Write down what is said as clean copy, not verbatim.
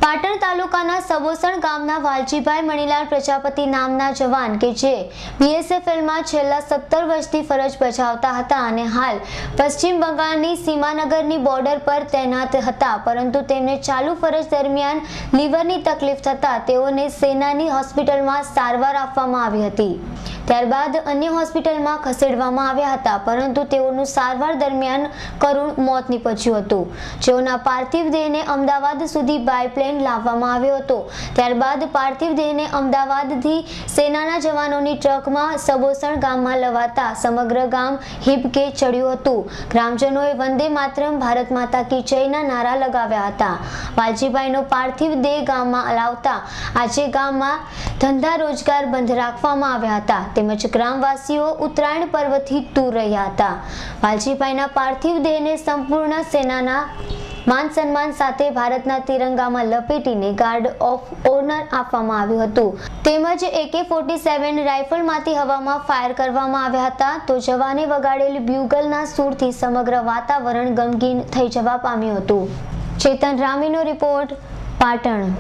પાટણ તાલુકાના સબોસણ ગામના વાલજીભાઈ મણીલાલ પ્રજાપતિ નામના જવાન કે જે બીએસએફમાં છેલ્લા 17 વર્ષથી ફરજ બજાવતા હતા અને હાલ પશ્ચિમ બંગાળની સીમાનગરની બોર્ડર પર તૈનાત હતા, પરંતુ તેમને ચાલુ ફરજ દરમિયાન લીવરની તકલીફ થતા તેઓને સેનાની હોસ્પિટલમાં સારવાર આપવામાં આવી હતી। ત્યારબાદ અન્ય હોસ્પિટલમાં ખસેડવામાં આવ્યા હતા, પરંતુ તેઓનું સારવાર દરમિયાન કરુણ મોત નીપજ્યું હતું, જેઓના પાર્થિવ દેહને અમદાવાદ સુધી બાયપ્લેન લાવવામાં આવ્યો હતો। ત્યારબાદ પાર્થિવ દેહને અમદાવાદથી સેનાના જવાનોની ટ્રકમાં સબોસણ ગામમાં લવાતા સમગ્ર ગામ હિબકે ચડ્યું હતું। ગ્રામજનોએ વંદે માતરમ, ભારત માતા કી જયના નારા લગાવ્યા હતા। વાલજીભાઈનો પાર્થિવ દેહ ગામમાં લાવતા આજે ગામમાં ધંધા રોજગાર બંધ રાખવામાં આવ્યા હતા, તેમજ ગ્રામવાસીઓ ઉત્તરાયણ પર્વથી દૂર રહ્યા હતા। વાલજીભાઈના પાર્થિવ દેહને સંપૂર્ણ સેનાના માન સન્માન સાથે ભારતના તિરંગામાં લપેટીને ગાર્ડ ઓફ ઓનર આપવામાં આવ્યું હતું, તેમજ AK-47 રાઇફલમાંથી હવામાં ફાયર કરવામાં આવ્યા હતા, તો જવાને વગાડેલી બ્યુગલના સૂરથી સમગ્ર વાતાવરણ ગમગીન થઈ જવા પામ્યું હતું। ચેતન રામીનો રિપોર્ટ, પાટણ।